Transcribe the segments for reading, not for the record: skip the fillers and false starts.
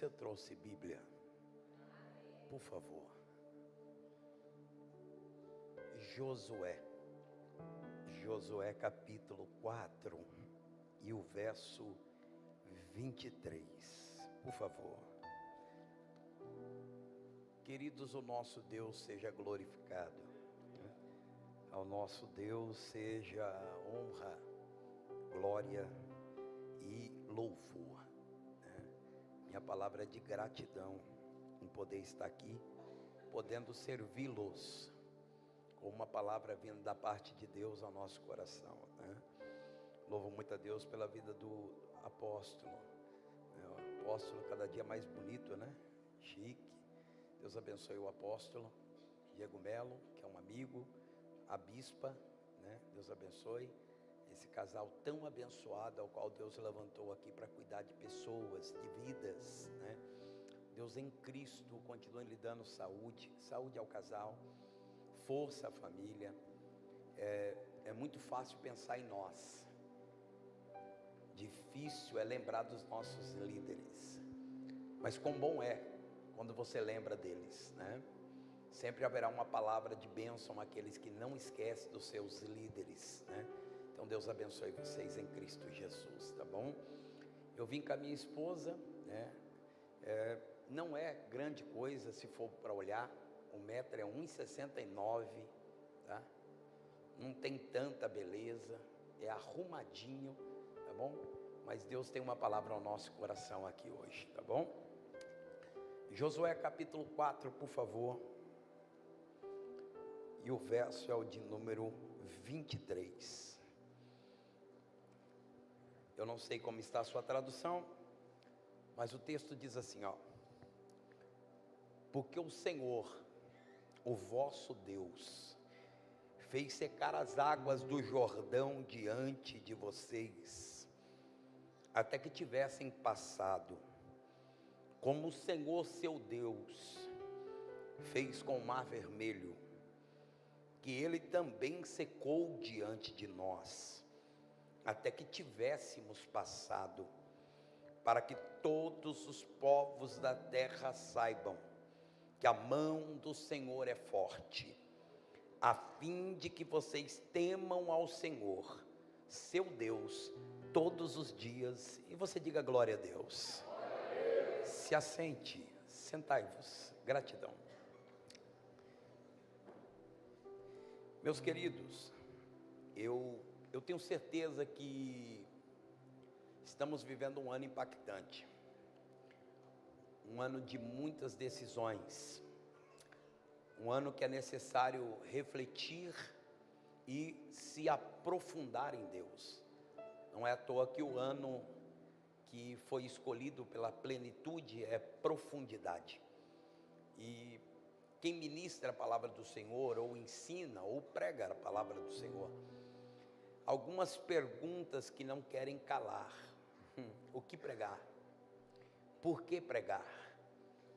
Você trouxe Bíblia? Por favor. Josué capítulo 4 e o verso 23. Por favor. Queridos, o nosso Deus seja glorificado. Ao nosso Deus seja honra, glória e louvor. Minha palavra é de gratidão em poder estar aqui, podendo servi-los com uma palavra vindo da parte de Deus ao nosso coração. Louvo muito a Deus pela vida do apóstolo. O apóstolo cada dia mais bonito, chique. Deus abençoe o apóstolo Diego Melo, que é um amigo, a bispa, Deus abençoe esse casal tão abençoado, ao qual Deus levantou aqui para cuidar de pessoas, de vidas, Deus em Cristo continua lhe dando saúde ao casal, força à família. É muito fácil pensar em nós, difícil é lembrar dos nossos líderes, mas quão bom é quando você lembra deles, Sempre haverá uma palavra de bênção àqueles que não esquecem dos seus líderes, Então Deus abençoe vocês em Cristo Jesus, tá bom? Eu vim com a minha esposa, não é grande coisa se for para olhar, o metro é 1,69, tá? Não tem tanta beleza, é arrumadinho, tá bom? Mas Deus tem uma palavra ao nosso coração aqui hoje, tá bom? Josué capítulo 4, por favor. E o verso é o de número 23. Eu não sei como está a sua tradução, mas o texto diz assim, porque o Senhor, o vosso Deus, fez secar as águas do Jordão diante de vocês, até que tivessem passado, como o Senhor seu Deus fez com o Mar Vermelho, que ele também secou diante de nós, até que tivéssemos passado, para que todos os povos da terra saibam que a mão do Senhor é forte, a fim de que vocês temam ao Senhor, seu Deus, todos os dias. E você diga glória a Deus. Se assente, sentai-vos. Gratidão. Meus queridos, eu tenho certeza que estamos vivendo um ano impactante, um ano de muitas decisões, um ano que é necessário refletir e se aprofundar em Deus. Não é à toa que o ano que foi escolhido pela plenitude é profundidade. E quem ministra a palavra do Senhor, ou ensina, ou prega a palavra do Senhor, algumas perguntas que não querem calar. O que pregar? Por que pregar?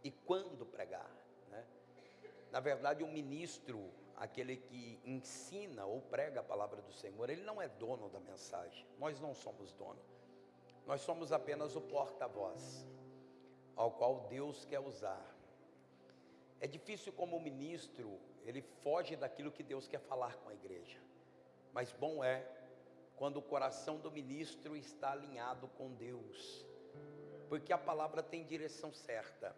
E quando pregar? Na verdade, o ministro, aquele que ensina ou prega a palavra do Senhor, ele não é dono da mensagem. Nós não somos dono. Nós somos apenas o porta-voz, ao qual Deus quer usar. É difícil como ministro, ele foge daquilo que Deus quer falar com a igreja. Mas bom é quando o coração do ministro está alinhado com Deus, porque a palavra tem direção certa,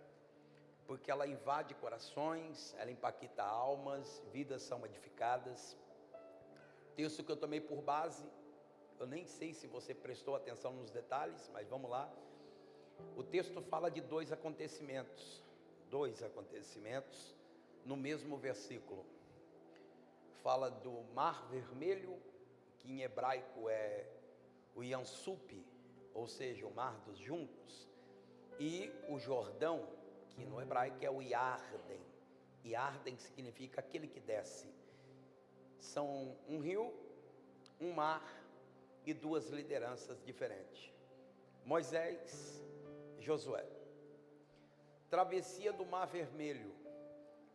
porque ela invade corações, ela impacta almas, vidas são edificadas. Texto que eu tomei por base, eu nem sei se você prestou atenção nos detalhes, mas vamos lá. O texto fala de dois acontecimentos no mesmo versículo. Fala do Mar Vermelho, que em hebraico é o Yansup, ou seja, o Mar dos Juncos, e o Jordão, que no hebraico é o Iarden. Iarden significa aquele que desce. São um rio, um mar e duas lideranças diferentes: Moisés e Josué. Travessia do Mar Vermelho,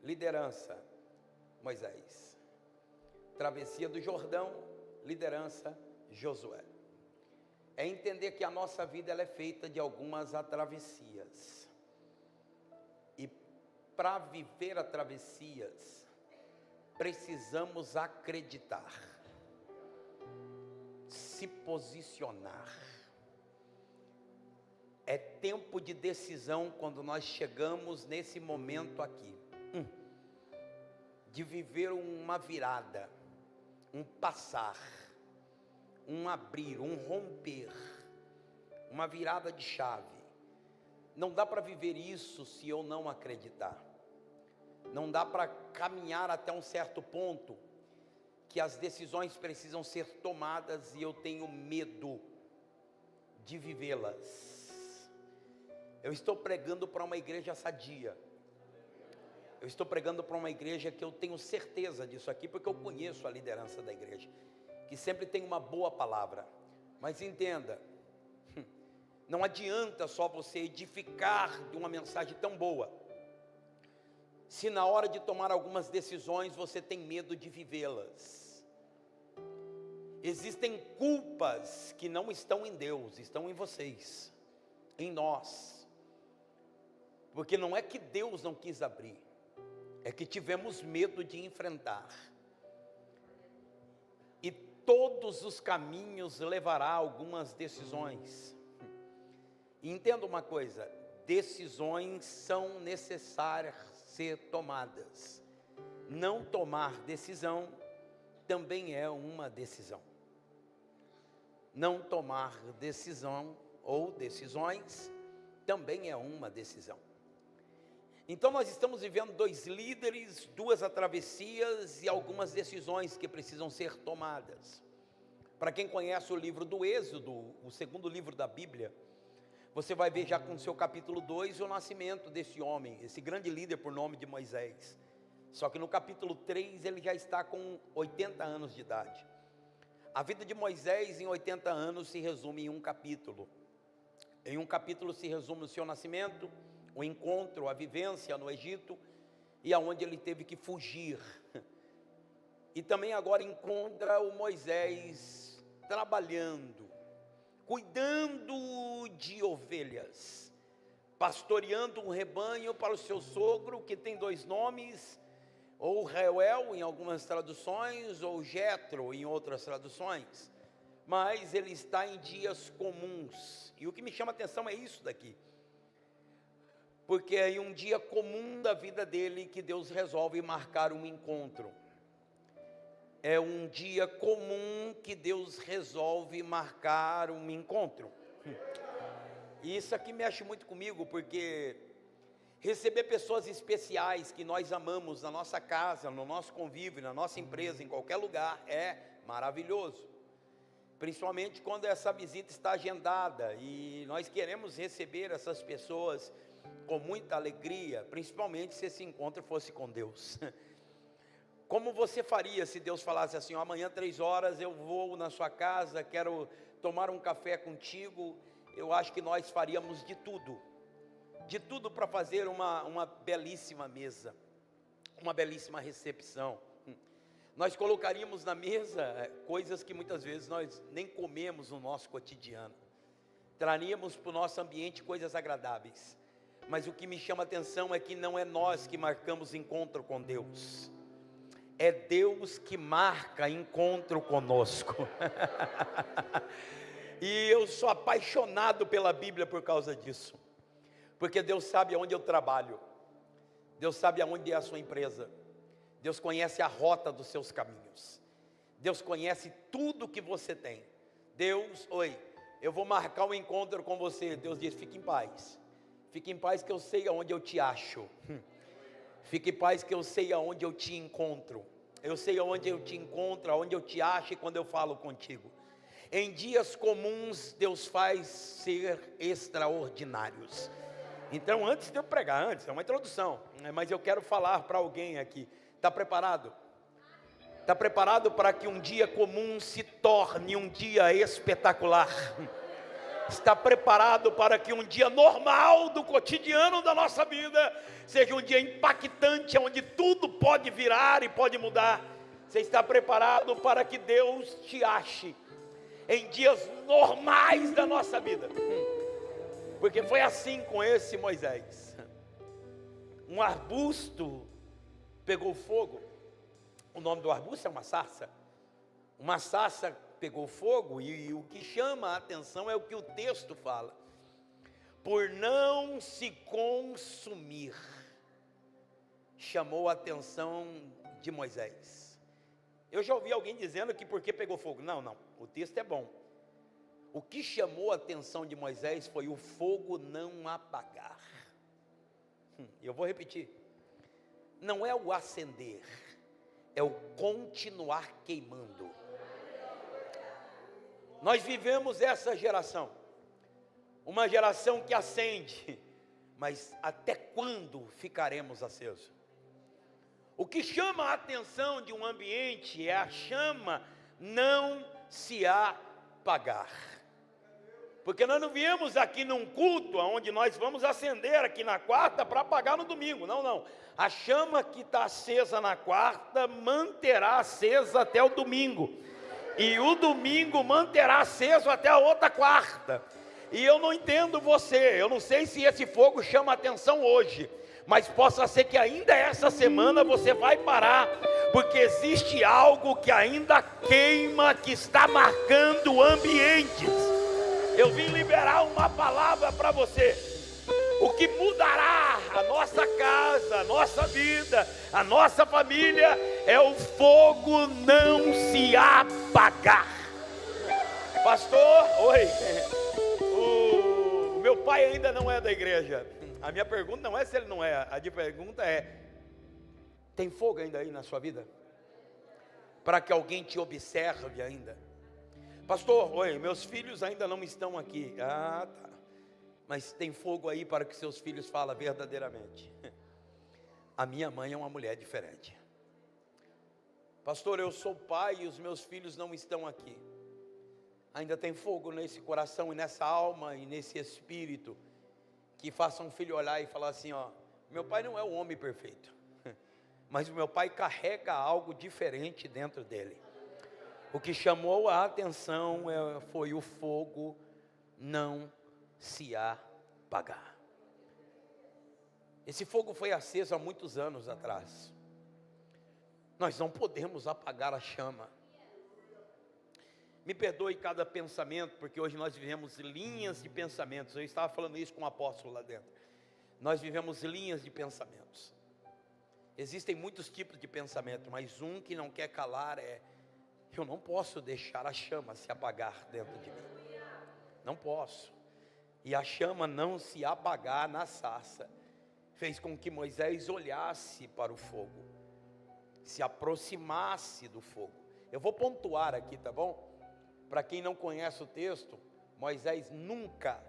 liderança Moisés. Travessia do Jordão, liderança Josué. É entender que a nossa vida ela é feita de algumas travessias. para viver a travessias, precisamos acreditar, se posicionar. É tempo de decisão quando nós chegamos nesse momento aqui, de viver uma virada, um passar, um abrir, um romper, uma virada de chave. Não dá para viver isso se eu não acreditar. Não dá para caminhar até um certo ponto que as decisões precisam ser tomadas e eu tenho medo de vivê-las. Eu estou pregando para uma igreja sadia. Eu estou pregando para uma igreja que eu tenho certeza disso aqui, porque eu conheço a liderança da igreja, que sempre tem uma boa palavra. Mas entenda, não adianta só você edificar de uma mensagem tão boa, se na hora de tomar algumas decisões você tem medo de vivê-las. Existem culpas que não estão em Deus, estão em vocês, em nós. Porque não é que Deus não quis abrir, é que tivemos medo de enfrentar. E todos os caminhos levará a algumas decisões. E entenda uma coisa, decisões são necessárias ser tomadas. Não tomar decisão também é uma decisão. Não tomar decisão ou decisões também é uma decisão. Então nós estamos vivendo 2 líderes, 2 travessias e algumas decisões que precisam ser tomadas. Para quem conhece o livro do Êxodo, o segundo livro da Bíblia, você vai ver já com o seu capítulo 2 o nascimento desse homem, esse grande líder por nome de Moisés. Só que no capítulo 3 ele já está com 80 anos de idade. A vida de Moisés em 80 anos se resume em um capítulo. Em um capítulo se resume o seu nascimento, o encontro, a vivência no Egito e aonde ele teve que fugir. E também agora encontra o Moisés trabalhando, cuidando de ovelhas, pastoreando um rebanho para o seu sogro, que tem 2 nomes, ou Reuel em algumas traduções, ou Jetro em outras traduções, mas ele está em dias comuns. E o que me chama a atenção é isso daqui, porque é em um dia comum da vida dele que Deus resolve marcar um encontro. É um dia comum que Deus resolve marcar um encontro. E isso aqui mexe muito comigo, porque receber pessoas especiais que nós amamos na nossa casa, no nosso convívio, na nossa empresa, em qualquer lugar, é maravilhoso. Principalmente quando essa visita está agendada e nós queremos receber essas pessoas com muita alegria, principalmente se esse encontro fosse com Deus. Como você faria se Deus falasse assim: amanhã 3 horas eu vou na sua casa, quero tomar um café contigo? Eu acho que nós faríamos de tudo para fazer uma belíssima mesa, uma belíssima recepção. Nós colocaríamos na mesa coisas que muitas vezes nós nem comemos no nosso cotidiano, traríamos para o nosso ambiente coisas agradáveis. Mas o que me chama a atenção é que não é nós que marcamos encontro com Deus, é Deus que marca encontro conosco. E eu sou apaixonado pela Bíblia por causa disso, porque Deus sabe aonde eu trabalho, Deus sabe aonde é a sua empresa, Deus conhece a rota dos seus caminhos, Deus conhece tudo que você tem. Deus, eu vou marcar um encontro com você. Deus diz: fique em paz. Fique em paz que eu sei aonde eu te acho. Fique em paz que eu sei aonde eu te encontro. Eu sei aonde eu te encontro, aonde eu te acho e quando eu falo contigo. Em dias comuns, Deus faz ser extraordinários. Então, antes de eu pregar, é uma introdução, mas eu quero falar para alguém aqui. Está preparado? Está preparado para que um dia comum se torne um dia espetacular? Está preparado para que um dia normal do cotidiano da nossa vida seja um dia impactante, onde tudo pode virar e pode mudar? Você está preparado para que Deus te ache em dias normais da nossa vida? Porque foi assim com esse Moisés. um arbusto pegou fogo. O nome do arbusto é uma sarça. Uma sarça pegou fogo e o que chama a atenção é o que o texto fala. Por não se consumir, chamou a atenção de Moisés. Eu já ouvi alguém dizendo que porque pegou fogo. Não, o texto é bom. O que chamou a atenção de Moisés foi o fogo não apagar. Eu vou repetir. Não é o acender, é o continuar queimando. Nós vivemos essa geração, uma geração que acende, mas até quando ficaremos acesos? O que chama a atenção de um ambiente é a chama não se apagar. Porque nós não viemos aqui num culto onde nós vamos acender aqui na quarta para apagar no domingo. Não. A chama que está acesa na quarta manterá acesa até o domingo. E o domingo manterá aceso até a outra quarta. E eu não entendo você. Eu não sei se esse fogo chama atenção hoje. Mas possa ser que ainda essa semana você vai parar. Porque existe algo que ainda queima, que está marcando ambientes. Eu vim liberar uma palavra para você. O que mudará a nossa casa, a nossa vida, a nossa família, é o fogo não se apagar. Pastor, oi. O meu pai ainda não é da igreja. A minha pergunta não é se ele não é. A de pergunta é: tem fogo ainda aí na sua vida? Para que alguém te observe ainda. Pastor, oi, meus filhos ainda não estão aqui. Ah, tá. Mas tem fogo aí para que seus filhos falem verdadeiramente. A minha mãe é uma mulher diferente. Pastor, eu sou pai e os meus filhos não estão aqui. Ainda tem fogo nesse coração e nessa alma e nesse espírito que faça um filho olhar e falar assim, ó, meu pai não é o homem perfeito, mas o meu pai carrega algo diferente dentro dele. O que chamou a atenção foi o fogo não se apagar. Esse fogo foi aceso há muitos anos atrás. Nós não podemos apagar a chama. Me perdoe cada pensamento, porque hoje nós vivemos linhas de pensamentos. Eu estava falando isso com o apóstolo lá dentro. Nós vivemos linhas de pensamentos. Existem muitos tipos de pensamento, mas um que não quer calar é: eu não posso deixar a chama se apagar dentro de mim. Não posso. E a chama não se apagar na sarça fez com que Moisés olhasse para o fogo, se aproximasse do fogo. Eu vou pontuar aqui, tá bom? Para quem não conhece o texto, Moisés nunca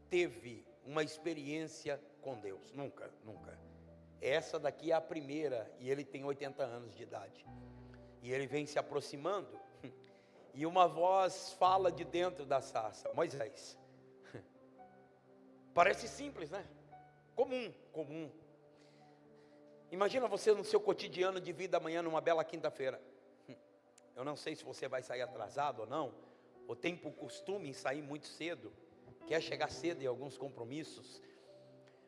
teve uma experiência com Deus. Nunca. Essa daqui é a primeira, e ele tem 80 anos de idade. E ele vem se aproximando, e uma voz fala de dentro da sarça: Moisés. Parece simples, né? Comum. Imagina você no seu cotidiano de vida amanhã, numa bela quinta-feira. Eu não sei se você vai sair atrasado ou não, ou tem por costume em sair muito cedo, quer chegar cedo em alguns compromissos.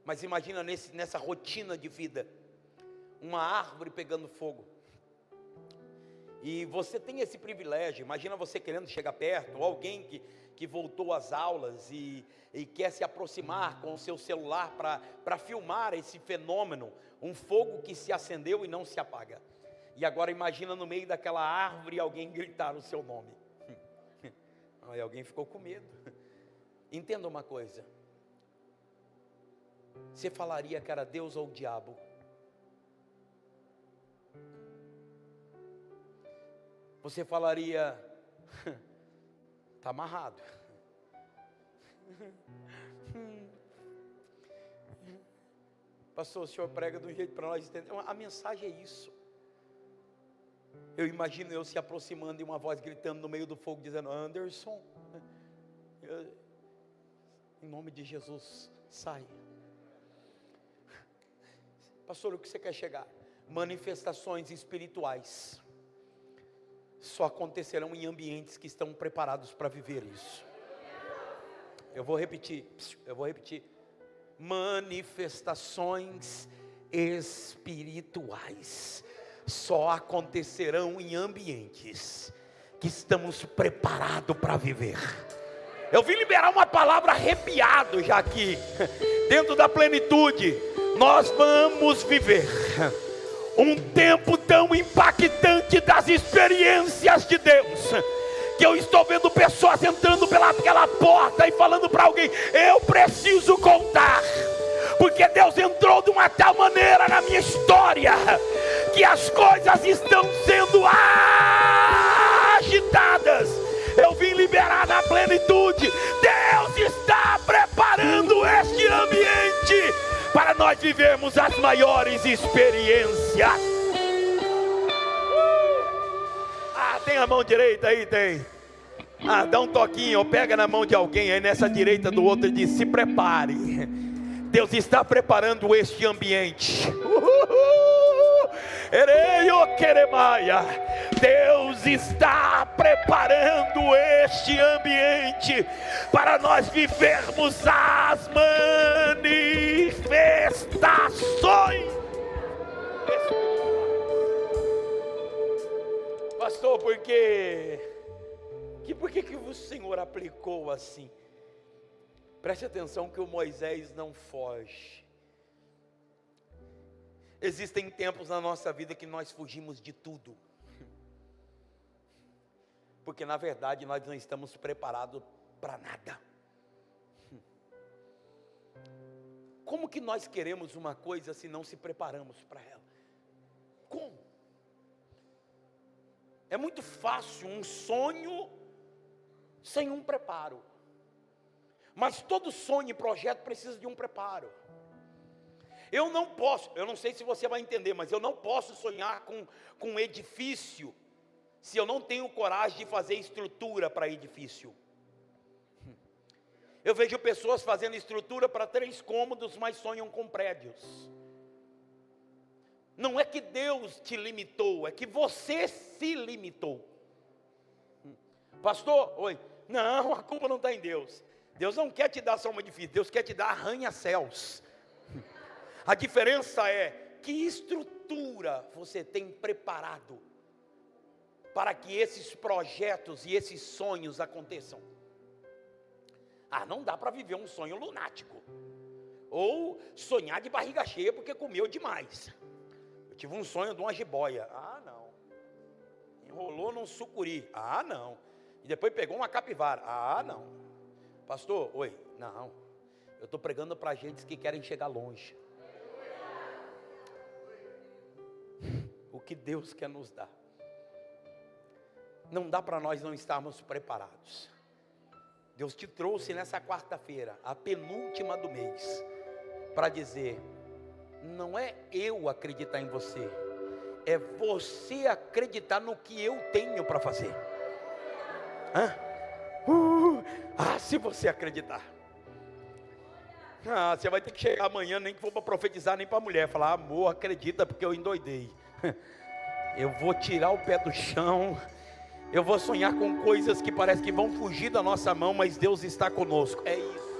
Mas imagina nessa rotina de vida, uma árvore pegando fogo. E você tem esse privilégio. Imagina você querendo chegar perto, ou alguém que voltou às aulas e quer se aproximar com o seu celular para filmar esse fenômeno, um fogo que se acendeu e não se apaga. E agora imagina no meio daquela árvore alguém gritar o seu nome. Aí alguém ficou com medo. Entenda uma coisa: você falaria que era Deus ou o diabo? Você falaria: está amarrado. Pastor, o senhor prega de um jeito para nós entender. A mensagem é isso. Eu imagino eu se aproximando e uma voz gritando no meio do fogo, dizendo: Anderson, em nome de Jesus, sai. Pastor, o que você quer chegar? Manifestações espirituais só acontecerão em ambientes que estão preparados para viver isso. Eu vou repetir. Manifestações espirituais só acontecerão em ambientes que estamos preparados para viver. Eu vim liberar uma palavra arrepiado já aqui, dentro da plenitude. Nós vamos viver um tempo tão impactante das experiências de Deus, que eu estou vendo pessoas entrando pelaquela porta e falando para alguém: eu preciso contar, porque Deus entrou de uma tal maneira na minha história, que as coisas estão sendo agitadas. Eu vim liberar na plenitude. Deus está preparando este ambiente para nós vivermos as maiores experiências. Tem a mão direita aí? Tem. Dá um toquinho, ou pega na mão de alguém aí nessa direita do outro e diz: se prepare. Deus está preparando este ambiente. Deus está preparando este ambiente para nós vivermos as manifestações. Pastor, por que o Senhor aplicou assim? Preste atenção que o Moisés não foge. Existem tempos na nossa vida que nós fugimos de tudo, porque na verdade nós não estamos preparados para nada. Como que nós queremos uma coisa se não se preparamos para ela? Como? É muito fácil um sonho sem um preparo, mas todo sonho e projeto precisa de um preparo. Eu não posso, eu não sei se você vai entender, mas eu não posso sonhar com um edifício se eu não tenho coragem de fazer estrutura para edifício. Eu vejo pessoas fazendo estrutura para 3 cômodos, mas sonham com prédios. Não é que Deus te limitou, é que você se limitou. Pastor, oi, não, a culpa não está em Deus. Deus não quer te dar só um edifício, Deus quer te dar arranha-céus. A diferença é que estrutura você tem preparado para que esses projetos e esses sonhos aconteçam. Não dá para viver um sonho lunático, ou sonhar de barriga cheia porque comeu demais. Eu tive um sonho de uma jiboia. Não. Enrolou num sucuri. Não. E depois pegou uma capivara. Não. Pastor, oi, não. Eu estou pregando para gente que querem chegar longe. O que Deus quer nos dar. Não dá para nós não estarmos preparados. Deus te trouxe nessa quarta-feira, a penúltima do mês, para dizer: não é eu acreditar em você, é você acreditar no que eu tenho para fazer. Se você acreditar. Você vai ter que chegar amanhã, nem que for para profetizar, nem para a mulher, falar: amor, acredita porque eu endoidei. Eu vou tirar o pé do chão. Eu vou sonhar com coisas que parece que vão fugir da nossa mão, mas Deus está conosco. É isso.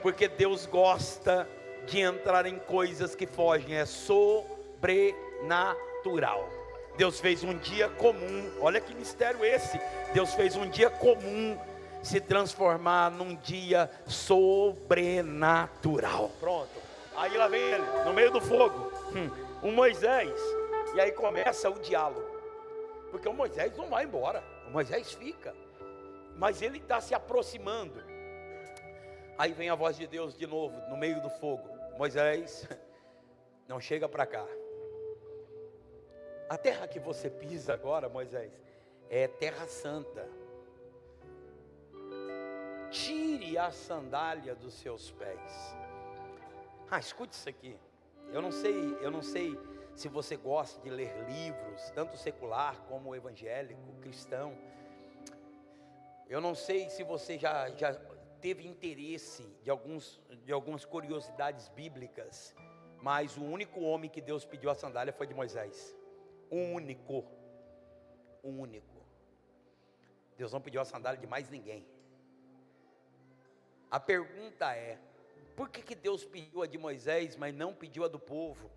Porque Deus gosta de entrar em coisas que fogem. É sobrenatural. Deus fez um dia comum. Olha que mistério esse. Deus fez um dia comum se transformar num dia sobrenatural. Pronto. Aí lá vem ele, no meio do fogo, o Moisés. E aí começa o diálogo. Porque o Moisés não vai embora, o Moisés fica, mas ele está se aproximando. Aí vem a voz de Deus de novo, no meio do fogo: Moisés, não chega para cá. A terra que você pisa agora, Moisés, é terra santa. Tire a sandália dos seus pés. Escute isso aqui. Eu não sei se você gosta de ler livros, tanto secular como evangélico, cristão. Eu não sei se você já teve interesse de algumas curiosidades bíblicas, mas o único homem que Deus pediu a sandália foi de Moisés. Um único. Deus não pediu a sandália de mais ninguém. A pergunta é: por que Deus pediu a de Moisés, mas não pediu a do povo?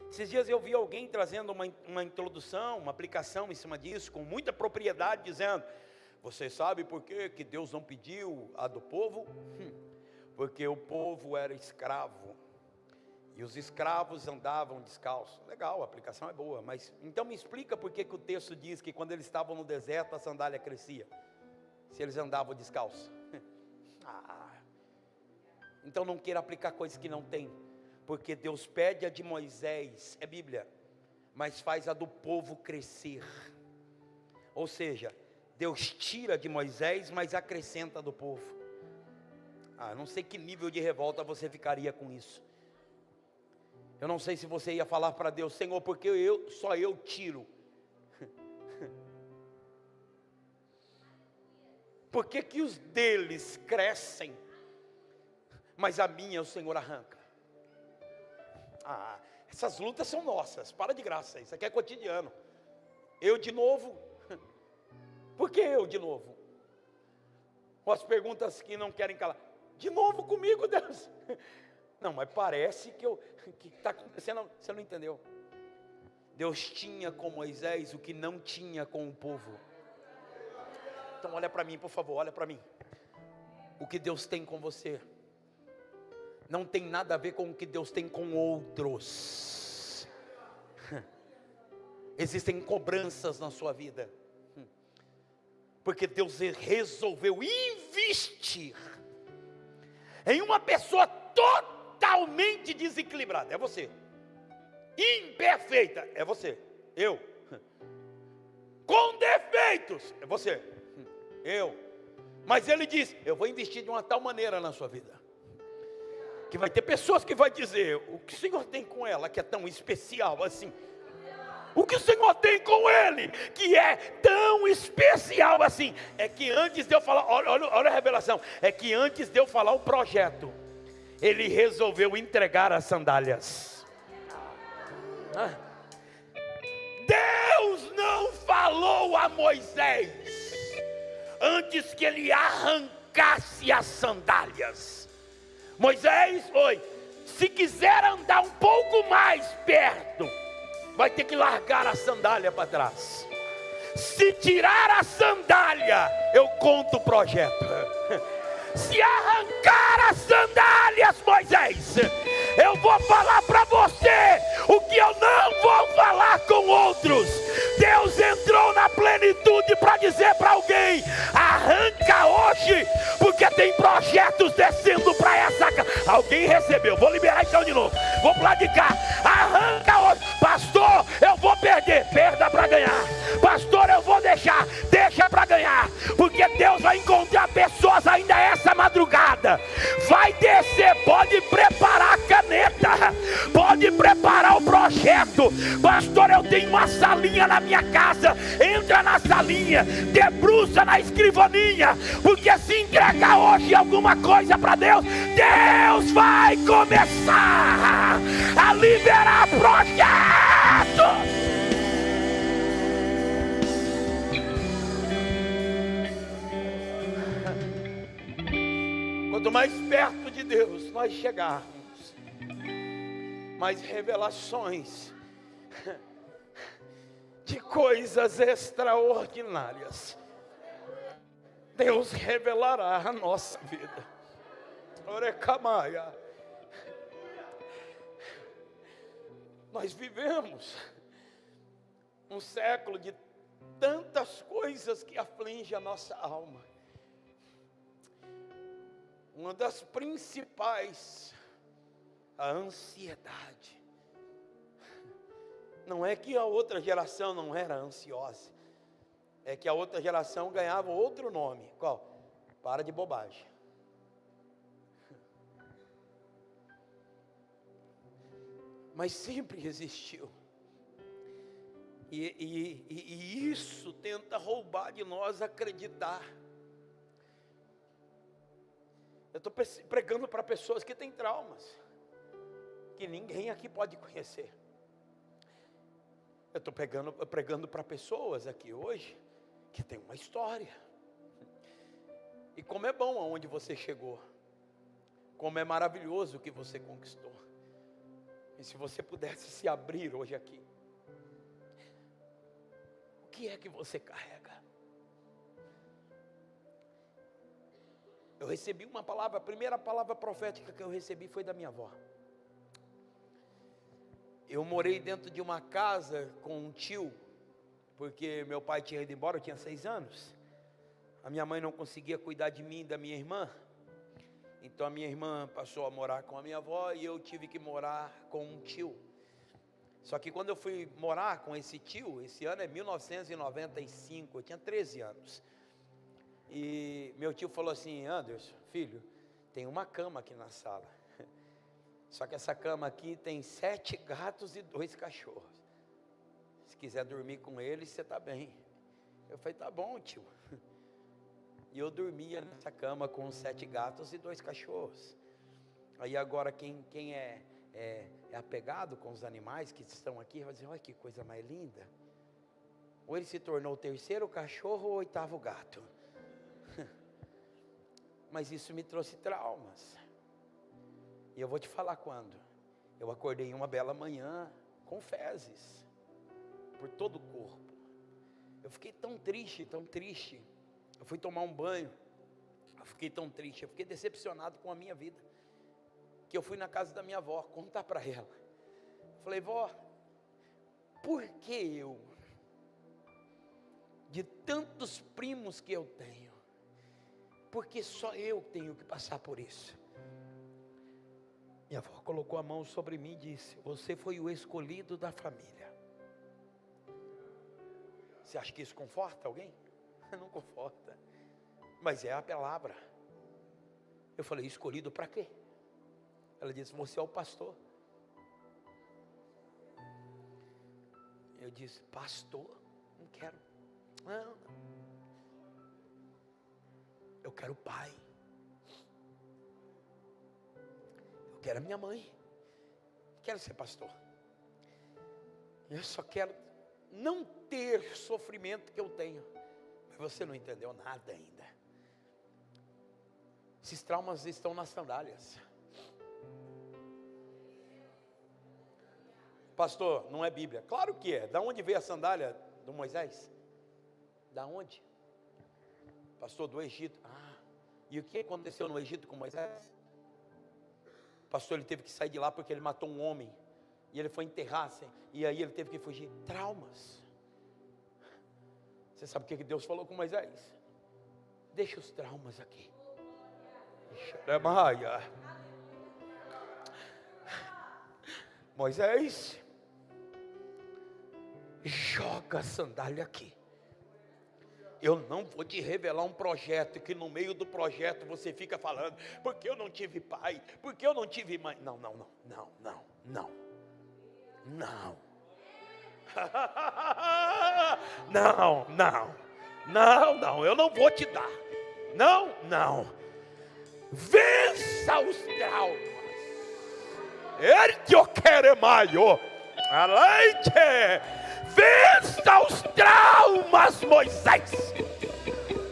Esses dias eu vi alguém trazendo uma introdução, uma aplicação em cima disso, com muita propriedade, dizendo: você sabe por que Deus não pediu a do povo? Porque o povo era escravo, e os escravos andavam descalços. Legal, a aplicação é boa, mas então me explica por que o texto diz que quando eles estavam no deserto a sandália crescia, se eles andavam descalços. Então não queira aplicar coisas que não tem, porque Deus pede a de Moisés, é Bíblia, mas faz a do povo crescer. Ou seja, Deus tira de Moisés, mas acrescenta do povo. Não sei que nível de revolta você ficaria com isso. Eu não sei se você ia falar para Deus: Senhor, porque só eu tiro. Por que os deles crescem, mas a minha o Senhor arranca? Essas lutas são nossas, para de graça, isso aqui é cotidiano. Eu de novo? Por que eu de novo? Ou as perguntas que não querem calar: de novo comigo, Deus? Não, mas parece que está acontecendo, você não entendeu. Deus tinha com Moisés o que não tinha com o povo. Então olha para mim, por favor, olha para mim. O que Deus tem com você não tem nada a ver com o que Deus tem com outros. Existem cobranças na sua vida, porque Deus resolveu investir em uma pessoa totalmente desequilibrada. É você. Imperfeita. É você. Eu. Com defeitos. É você. Eu. Mas Ele diz: eu vou investir de uma tal maneira na sua vida, que vai ter pessoas que vai dizer: o que o Senhor tem com ela que é tão especial assim? O que o Senhor tem com ele que é tão especial assim? É que antes de eu falar, olha a revelação, é que antes de eu falar o projeto, Ele resolveu entregar as sandálias. Deus não falou a Moisés antes que ele arrancasse as sandálias. Moisés, se quiser andar um pouco mais perto, vai ter que largar a sandália para trás. Se tirar a sandália, eu conto o projeto. Se arrancar as sandálias, Moisés, eu vou falar para você o que eu não vou falar com outros. Deus entrou na plenitude para dizer para alguém: arranca hoje, porque tem projetos descendo para essa casa. Alguém recebeu? Vou liberar então de novo. Vou pro lado de cá. Arranca hoje. Pastor, eu vou perder. Perda para ganhar. Pastor, eu vou deixar. Deixa para ganhar. Porque Deus vai encontrar pessoas ainda essa madrugada. Vai descer. Pode preparar a caneta. Pode preparar o projeto. Pastor, eu tenho uma salinha na minha casa. Entra na salinha. Debruça na escrivaninha. Porque se entregar hoje alguma coisa para Deus, Deus vai começar a liberar projeto. Quanto mais perto de Deus nós chegarmos, mais revelações de coisas extraordinárias Deus revelará a nossa vida. Orecamaia. Nós vivemos um século de tantas coisas que afligem a nossa alma. Uma das principais, a ansiedade. Não é que a outra geração não era ansiosa, é que a outra geração ganhava outro nome. Qual? Para de bobagem. Mas sempre existiu. E isso tenta roubar de nós acreditar. Eu estou pregando para pessoas que têm traumas, que ninguém aqui pode conhecer. Eu estou pregando para pessoas aqui hoje que tem uma história. E como é bom aonde você chegou. como é maravilhoso o que você conquistou. E se você pudesse se abrir hoje aqui, o que é que você carrega? Eu recebi uma palavra, a primeira palavra profética que eu recebi foi da minha avó. Eu morei dentro de uma casa com um tio, porque meu pai tinha ido embora, eu tinha 6 anos. A minha mãe não conseguia cuidar de mim e da minha irmã. Então a minha irmã passou a morar com a minha avó e eu tive que morar com um tio. Só que quando eu fui morar com esse tio, esse ano é 1995, eu tinha 13 anos. E meu tio falou assim: Anderson, filho, tem uma cama aqui na sala. Só que essa cama aqui tem 7 gatos e 2 cachorros. Se quiser dormir com eles, você está bem. Eu falei: tá bom, tio. E eu dormia nessa cama com 7 gatos e 2 cachorros. Aí agora quem é apegado com os animais que estão aqui vai dizer: olha que coisa mais linda. Ou ele se tornou o 3º cachorro ou o 8º gato. Mas isso me trouxe traumas. E eu vou te falar quando. Eu acordei uma bela manhã com fezes por todo o corpo. Eu fiquei tão triste, tão triste. Eu fui tomar um banho. Eu fiquei tão triste, eu fiquei decepcionado com a minha vida, que eu fui na casa da minha avó contar para ela. Eu falei: vó, por que eu, de tantos primos que eu tenho, porque só eu tenho que passar por isso? Minha avó colocou a mão sobre mim e disse: você foi o escolhido da família. Você acha que isso conforta alguém? Não conforta, mas é a palavra. Eu falei: escolhido para quê? Ela disse: você é o pastor. Eu disse: pastor? Não quero. Não. Eu quero pai. Eu quero a minha mãe. Não quero ser pastor. Eu só quero não ter sofrimento que eu tenho. Mas você não entendeu nada ainda. Esses traumas estão nas sandálias. Pastor, não é Bíblia. Claro que é. Da onde veio a sandália do Moisés? Da onde? Pastor, do Egito. E o que aconteceu no Egito com Moisés? Pastor, ele teve que sair de lá porque ele matou um homem. E ele foi enterrar, e aí ele teve que fugir. Traumas. Você sabe o que Deus falou com Moisés? Deixa os traumas aqui. Moisés, joga a sandália aqui. Eu não vou te revelar um projeto que no meio do projeto você fica falando: porque eu não tive pai, porque eu não tive mãe. Não. Não, eu não vou te dar. Não. Vença os traumas. Ele que eu quero maio. Aleite. Vença os traumas, Moisés.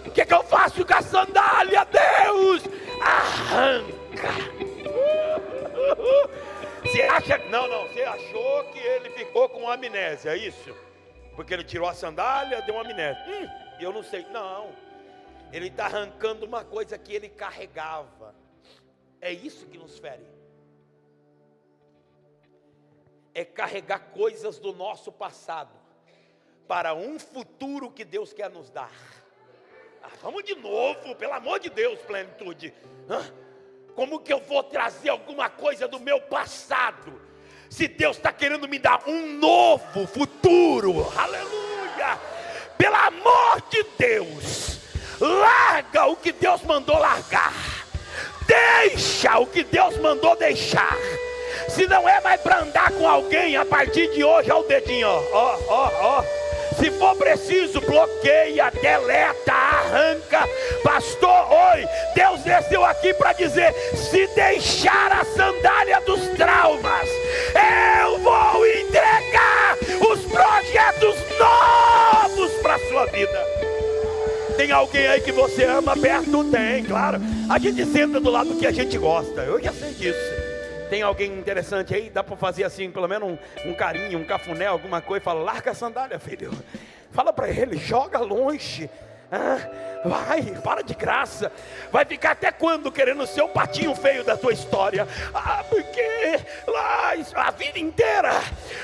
O que eu faço com a sandália? Deus, arranca. Você acha? Não, você achou que ele ficou com amnésia, é isso? Porque ele tirou a sandália, deu uma amnésia. Eu não sei. Não. Ele está arrancando uma coisa que ele carregava. É isso que nos fere. É carregar coisas do nosso passado para um futuro que Deus quer nos dar. Vamos de novo, pelo amor de Deus, plenitude. Como que eu vou trazer alguma coisa do meu passado, se Deus está querendo me dar um novo futuro? Aleluia! Pelo amor de Deus, larga o que Deus mandou largar. Deixa o que Deus mandou deixar. Se não é mais para andar com alguém, a partir de hoje, ó o dedinho, ó. Se for preciso, bloqueia, deleta, arranca. Pastor, oi, Deus desceu aqui para dizer: se deixar a sandália dos traumas, eu vou entregar os projetos novos para a sua vida. Tem alguém aí que você ama perto? Tem, claro. A gente senta do lado que a gente gosta. Eu já sei disso. Tem alguém interessante aí? Dá para fazer assim, pelo menos um carinho, um cafuné, alguma coisa. Fala, larga a sandália, filho. Fala para ele, joga longe. Vai, para de graça. Vai ficar até quando querendo ser o patinho feio da tua história? Porque lá a vida inteira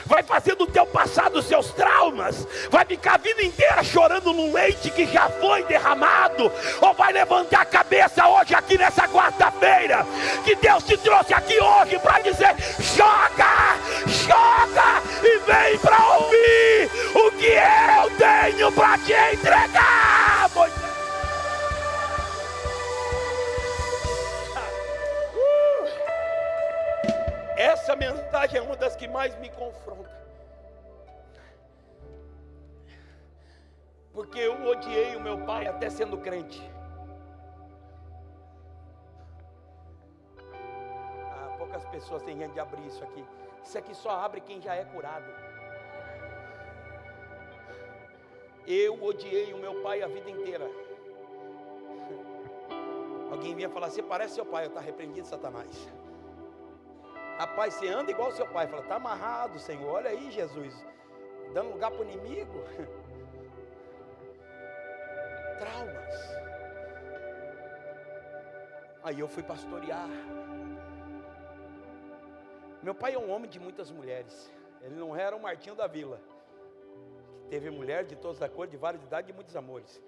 vai fazer do teu passado os seus traumas. Vai ficar a vida inteira chorando no leite que já foi derramado. Ou vai levantar a cabeça hoje aqui nessa quarta-feira, que Deus te trouxe aqui hoje para dizer: joga, joga e vem para ouvir o que eu tenho para te entregar. Essa mensagem é uma das que mais me confronta, porque eu odiei o meu pai até sendo crente. Poucas pessoas têm gente de abrir isso aqui. Isso aqui só abre quem já é curado. Eu odiei o meu pai a vida inteira. Alguém vinha falar: você parece seu pai. Eu estava repreendido, Satanás. Rapaz, você anda igual seu pai. Fala: está amarrado, Senhor. Olha aí, Jesus, dando lugar para o inimigo. Traumas. Aí eu fui pastorear. Meu pai é um homem de muitas mulheres. Ele não era um Martinho da Vila, que teve mulher de todas as cores, de várias idades e muitos amores.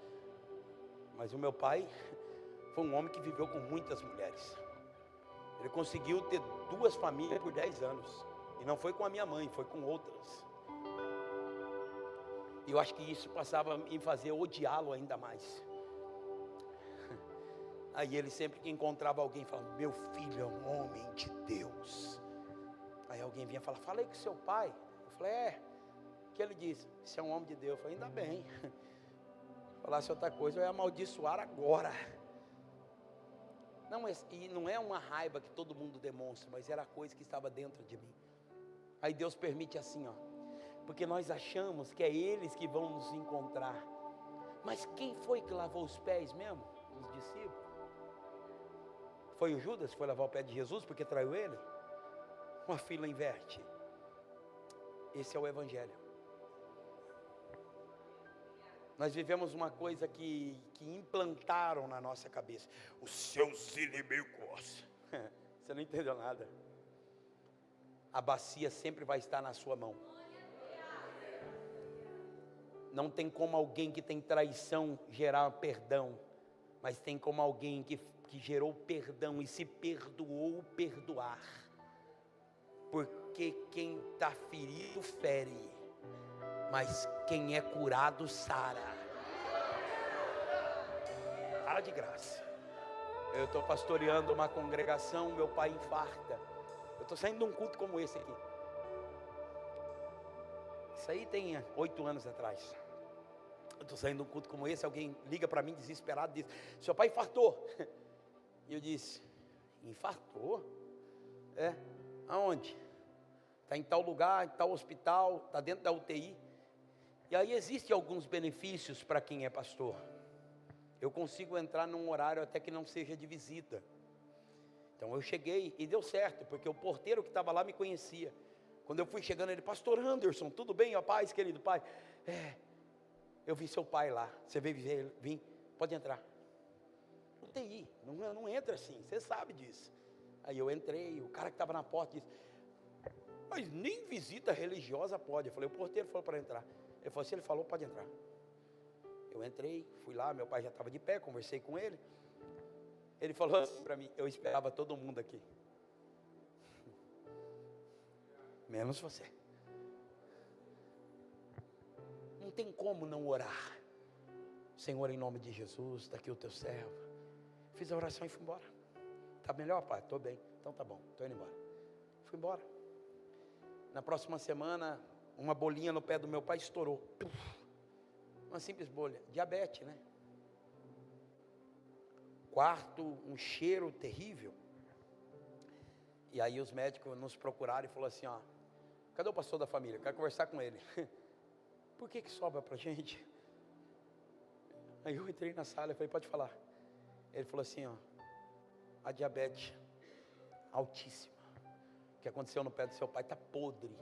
Mas o meu pai foi um homem que viveu com muitas mulheres. Ele conseguiu ter 2 famílias por 10 anos. E não foi com a minha mãe, foi com outras. E eu acho que isso passava a me fazer odiá-lo ainda mais. Aí ele sempre que encontrava alguém falava: meu filho é um homem de Deus. Aí alguém vinha falar: falei com seu pai. Eu falei: o que ele disse? Você é um homem de Deus. Eu falei: ainda bem. Falasse outra coisa, eu ia amaldiçoar agora. Não, e não é uma raiva que todo mundo demonstra, mas era a coisa que estava dentro de mim. Aí Deus permite assim, porque nós achamos que é eles que vão nos encontrar. Mas quem foi que lavou os pés mesmo? Os discípulos. Foi o Judas que foi lavar o pé de Jesus porque traiu ele? Uma fila inverte. Esse é o Evangelho. Nós vivemos uma coisa que implantaram na nossa cabeça: os seus inimigos. Você não entendeu nada. A bacia sempre vai estar na sua mão. Não tem como alguém que tem traição gerar perdão, mas tem como alguém que gerou perdão e se perdoou perdoar. Porque quem está ferido fere, mas quem é curado sara. Para de graça. Eu estou pastoreando uma congregação, meu pai infarta. Eu estou saindo de um culto como esse aqui. Isso aí tem 8 anos atrás. Eu estou saindo de um culto como esse, alguém liga para mim desesperado e diz: seu pai infartou. E eu disse: infartou? Aonde? Está em tal lugar, em tal hospital, está dentro da UTI. E aí existem alguns benefícios para quem é pastor. Eu consigo entrar num horário até que não seja de visita. Então eu cheguei e deu certo, porque o porteiro que estava lá me conhecia. Quando eu fui chegando, ele: pastor Anderson, tudo bem? Ó, paz, querido pai. Eu vi seu pai lá. Você veio ver ele? Vim. Pode entrar. UTI, não entra assim, você sabe disso. Aí eu entrei, o cara que estava na porta disse: mas nem visita religiosa pode. Eu falei: o porteiro falou para entrar. Ele falou: se ele falou, pode entrar. Eu entrei, fui lá, meu pai já estava de pé, conversei com ele. Ele falou assim para mim: eu esperava todo mundo aqui, menos você. Não tem como não orar. Senhor, em nome de Jesus, está aqui o teu servo. Fiz a oração e fui embora. Tá melhor, pai? Estou bem. Então tá bom, estou indo embora. Fui embora. Na próxima semana, uma bolinha no pé do meu pai estourou. Uma simples bolha. Diabetes, né? Quarto, um cheiro terrível. E aí os médicos nos procuraram e falaram assim: cadê o pastor da família? Quero conversar com ele. Por que sobra pra gente? Aí eu entrei na sala e falei, pode falar. Ele falou assim, ó, a diabetes altíssima, que aconteceu no pé do seu pai, está podre.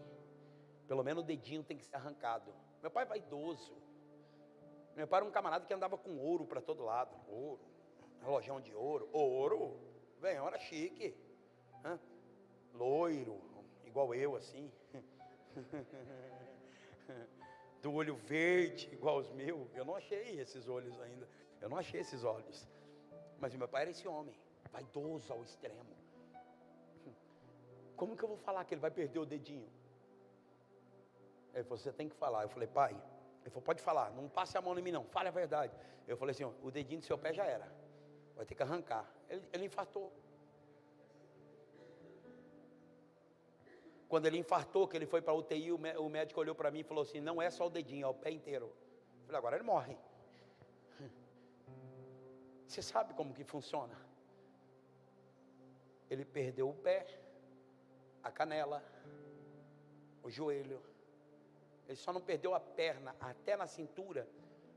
Pelo menos o dedinho tem que ser arrancado. Meu pai é vaidoso. Meu pai era um camarada que andava com ouro para todo lado. Ouro, relógio de ouro. Ouro, velho, era chique. Hã? Loiro, igual eu assim. Do olho verde, igual os meus. Eu não achei esses olhos ainda. Eu não achei esses olhos. Mas meu pai era esse homem, vaidoso ao extremo. Como que eu vou falar que ele vai perder o dedinho? Ele falou, você tem que falar. Eu falei, pai. Ele falou, pode falar, não passe a mão em mim não, fale a verdade. Eu falei assim, ó, o dedinho do seu pé já era, vai ter que arrancar. Ele infartou. Quando ele infartou, que ele foi para a UTI, o médico olhou para mim e falou assim, não é só o dedinho, é o pé inteiro. Eu falei, agora ele morre. Você sabe como que funciona? Ele perdeu o pé, a canela, o joelho. Ele só não perdeu a perna até na cintura,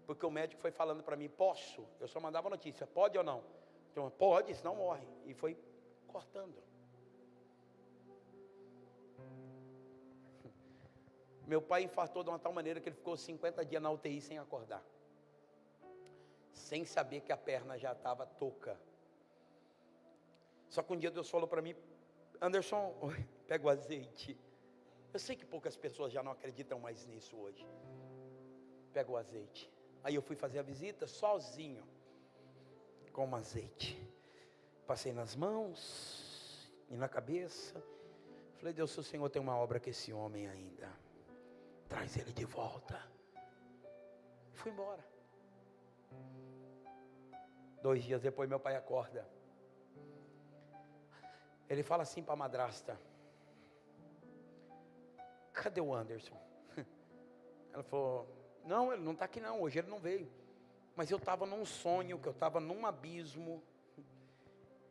porque o médico foi falando para mim, posso? Eu só mandava notícia, pode ou não? Então, pode, senão morre. E foi cortando. Meu pai infartou de uma tal maneira que ele ficou 50 dias na UTI sem acordar. Sem saber que a perna já estava toca. Só que um dia Deus falou para mim, Anderson, pega o azeite. Eu sei que poucas pessoas já não acreditam mais nisso hoje. Pega o azeite. Aí eu fui fazer a visita sozinho, com um azeite. Passei nas mãos e na cabeça. Falei, Deus, se o Senhor tem uma obra com esse homem ainda, traz ele de volta. Fui embora. 2 dias depois meu pai acorda. Ele fala assim para a madrasta, cadê o Anderson? Ela falou, não, ele não está aqui não, hoje ele não veio. Mas eu estava num sonho, que eu estava num abismo.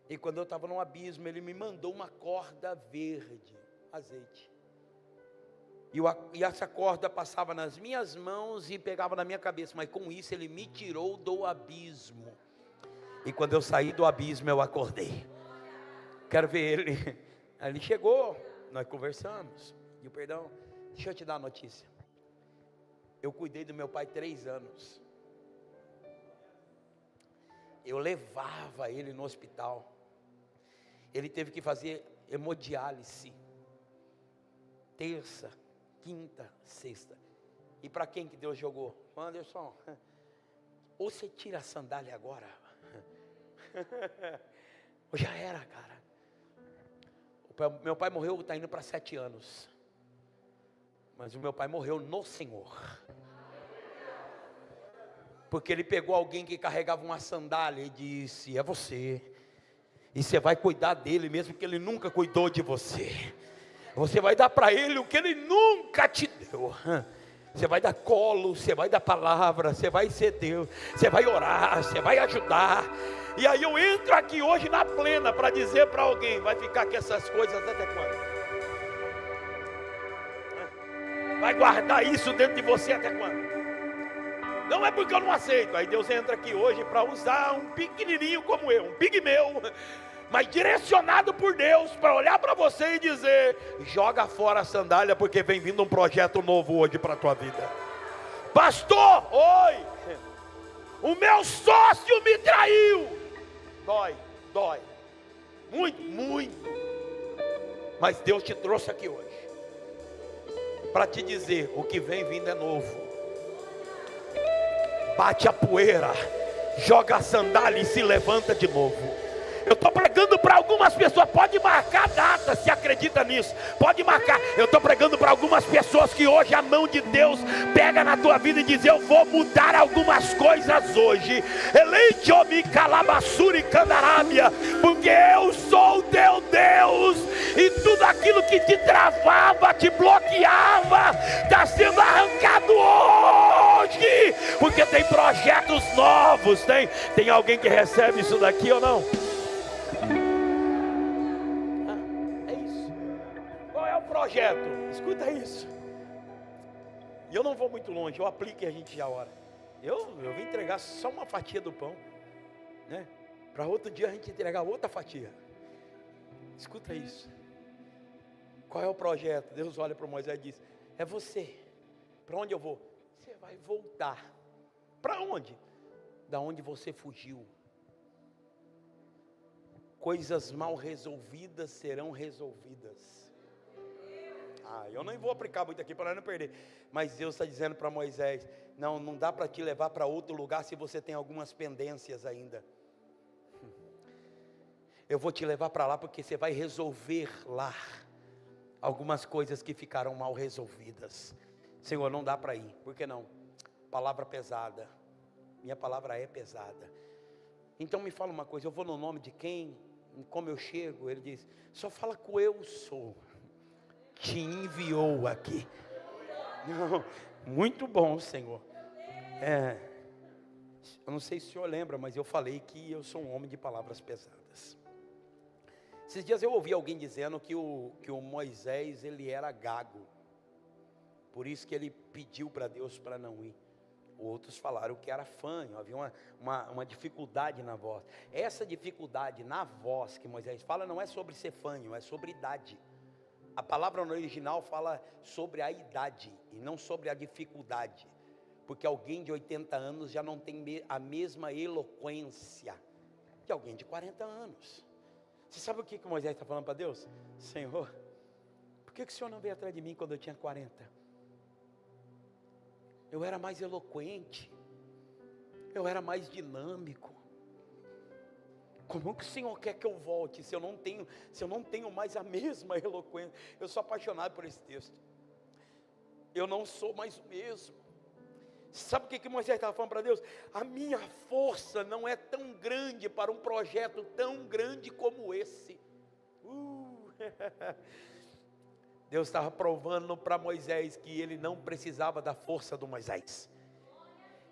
E quando eu estava num abismo, ele me mandou uma corda verde, azeite. E essa corda passava nas minhas mãos e pegava na minha cabeça. Mas com isso ele me tirou do abismo. E quando eu saí do abismo, eu acordei. Quero ver ele. Aí ele chegou, nós conversamos. E o perdão, deixa eu te dar uma notícia. Eu cuidei do meu pai 3 anos. Eu levava ele no hospital. Ele teve que fazer hemodiálise. Terça, quinta, sexta. E para quem que Deus jogou? Anderson, ou você tira a sandália agora, ou já era, cara. Meu pai morreu, está indo para 7 anos. Mas o meu pai morreu no Senhor. Porque ele pegou alguém que carregava uma sandália e disse, é você. E você vai cuidar dele mesmo que ele nunca cuidou de você. Você vai dar para ele o que ele nunca te deu. Você vai dar colo, você vai dar palavra, você vai ser Deus, você vai orar, você vai ajudar. E aí eu entro aqui hoje na plena para dizer para alguém, vai ficar com essas coisas até quando? Vai guardar isso dentro de você até quando? Não é porque eu não aceito. Aí Deus entra aqui hoje para usar um pequenininho como eu, um pigmeu, mas direcionado por Deus para olhar para você e dizer, joga fora a sandália porque vem vindo um projeto novo hoje para a tua vida. Pastor, oi, o meu sócio me traiu. Dói, muito, muito. Mas Deus te trouxe aqui hoje para te dizer, o que vem vindo é novo. Bate a poeira, joga a sandália e se levanta de novo. Eu estou pregando para algumas pessoas, pode marcar a data, se acredita nisso, pode marcar. Eu estou pregando para algumas pessoas que hoje a mão de Deus pega na tua vida e diz, eu vou mudar algumas coisas hoje. Eleite-me calabassuri candarábia, porque eu sou o teu Deus, e tudo aquilo que te travava, te bloqueava, está sendo arrancado hoje, porque tem projetos novos. Tem alguém que recebe isso daqui ou não? Projeto, escuta isso. E eu não vou muito longe, eu aplico e a gente já ora. Eu vim entregar só uma fatia do pão, né? Para outro dia a gente entregar outra fatia. Escuta isso. Qual é o projeto? Deus olha para Moisés e diz: é você. Para onde eu vou? Você vai voltar. Para onde? Da onde você fugiu. Coisas mal resolvidas serão resolvidas. Eu não vou aplicar muito aqui para não perder. Mas Deus está dizendo para Moisés: não dá para te levar para outro lugar se você tem algumas pendências ainda. Eu vou te levar para lá porque você vai resolver lá algumas coisas que ficaram mal resolvidas. Senhor, não dá para ir. Por que não? Palavra pesada. Minha palavra é pesada. Então me fala uma coisa, eu vou no nome de quem? Como eu chego? Ele diz: só fala com eu sou. Te enviou aqui. Não, muito bom, Senhor. Eu não sei se o senhor lembra, mas eu falei que eu sou um homem de palavras pesadas. Esses dias eu ouvi alguém dizendo que o Moisés, ele era gago. Por isso que ele pediu para Deus para não ir. Outros falaram que era fanho, havia uma dificuldade na voz. Essa dificuldade na voz que Moisés fala não é sobre ser fanho, é sobre idade. A palavra no original fala sobre a idade e não sobre a dificuldade. Porque alguém de 80 anos já não tem a mesma eloquência que alguém de 40 anos. Você sabe o que Moisés está falando para Deus? Senhor, por que o Senhor não veio atrás de mim quando eu tinha 40? Eu era mais eloquente, eu era mais dinâmico. Como que o Senhor quer que eu volte se eu não tenho mais a mesma eloquência? Eu sou apaixonado por esse texto. Eu não sou mais o mesmo. Sabe o que Moisés estava falando para Deus? A minha força não é tão grande para um projeto tão grande como esse. Deus estava provando para Moisés que ele não precisava da força do Moisés.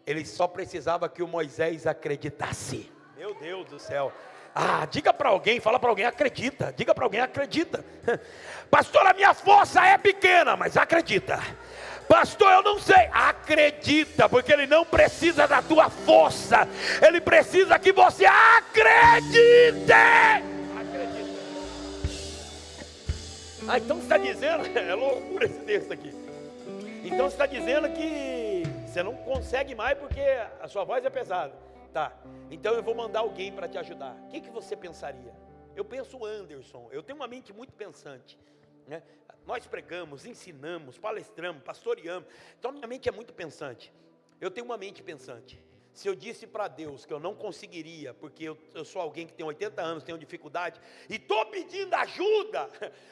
Ele só precisava que o Moisés acreditasse. Meu Deus do céu. Diga para alguém, fala para alguém, acredita. Diga para alguém, acredita. Pastor, a minha força é pequena, mas acredita. Pastor, eu não sei. Acredita, porque ele não precisa da tua força. Ele precisa que você acredite. Acredita. Então você está dizendo, é loucura esse texto aqui. Então você está dizendo que você não consegue mais porque a sua voz é pesada. Tá, então eu vou mandar alguém para te ajudar. O que você pensaria? Eu penso Anderson, eu tenho uma mente muito pensante, né? Nós pregamos, ensinamos, palestramos, pastoreamos. Então minha mente é muito pensante. Eu tenho uma mente pensante. Se eu disse para Deus que eu não conseguiria, porque eu sou alguém que tem 80 anos, tenho dificuldade, e estou pedindo ajuda,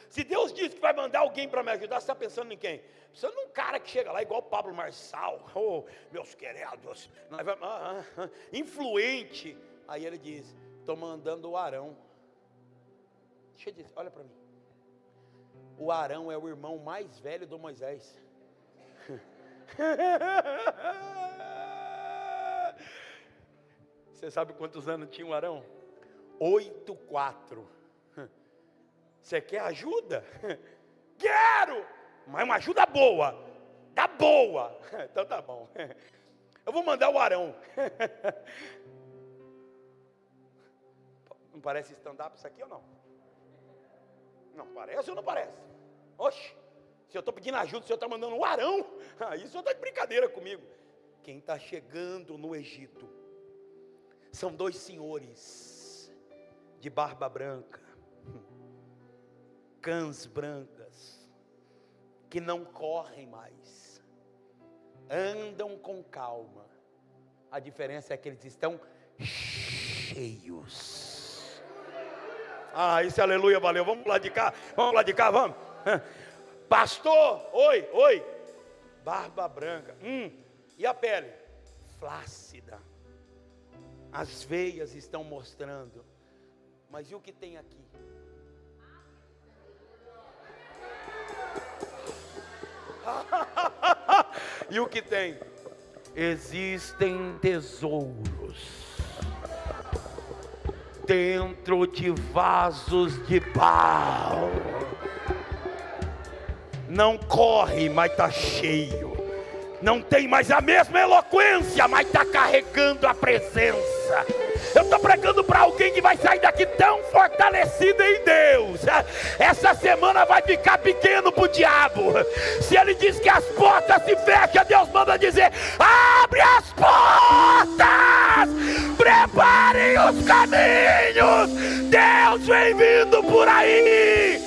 se Deus disse que vai mandar alguém para me ajudar, você está pensando em quem? Pensando num cara que chega lá igual Pablo Marçal, meus queridos, influente. Aí ele diz: estou mandando o Arão. Deixa eu dizer, olha para mim. O Arão é o irmão mais velho do Moisés. Você sabe quantos anos tinha o Arão? 84. Você quer ajuda? Quero! Mas uma ajuda boa. Tá boa. Então tá bom. Eu vou mandar o Arão. Não parece stand-up isso aqui ou não? Não parece ou não parece? Oxe, se eu estou pedindo ajuda, o senhor está mandando o Arão. Aí o senhor está de brincadeira comigo. Quem está chegando no Egito são dois senhores de barba branca, cãs brancas, que não correm mais, andam com calma. A diferença é que eles estão cheios. Isso, aleluia, valeu. Vamos lá de cá, vamos. Pastor, oi. Barba branca. E a pele? Flácida. As veias estão mostrando. Mas e o que tem aqui? E o que tem? Existem tesouros dentro de vasos de barro. Não corre, mas está cheio. não tem mais a mesma eloquência, mas está carregando a presença. Eu estou pregando para alguém que vai sair daqui tão fortalecido em Deus. Essa semana vai ficar pequeno para o diabo. Se ele diz que as portas se fecham, Deus manda dizer: abre as portas, preparem os caminhos, Deus vem vindo por aí.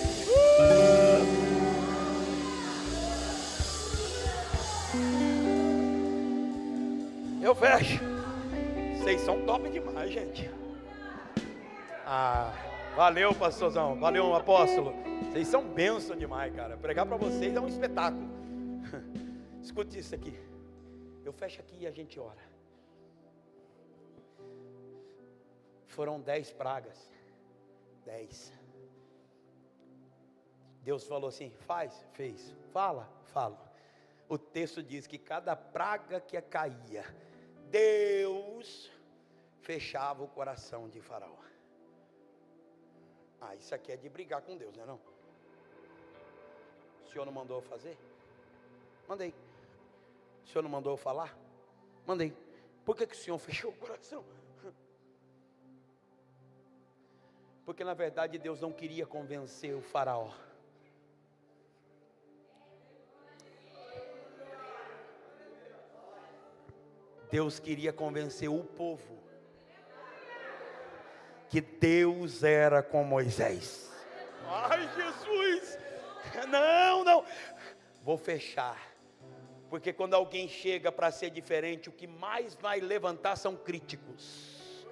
Eu fecho. Vocês são top demais, gente. Valeu, pastorzão. Valeu, apóstolo. Vocês são bênção demais, cara. Pregar para vocês é um espetáculo. Escute isso aqui. Eu fecho aqui e a gente ora. Foram 10 pragas. 10. Deus falou assim: faz, fez. Fala, falo. O texto diz que cada praga que caía, Deus fechava o coração de Faraó. Isso aqui é de brigar com Deus, não é não? O Senhor não mandou eu fazer? Mandei. O Senhor não mandou eu falar? Mandei. Por que o Senhor fechou o coração? Porque na verdade Deus não queria convencer o Faraó. Deus queria convencer o povo que Deus era com Moisés. Ai, Jesus! Não. Vou fechar. Porque quando alguém chega para ser diferente, o que mais vai levantar são críticos.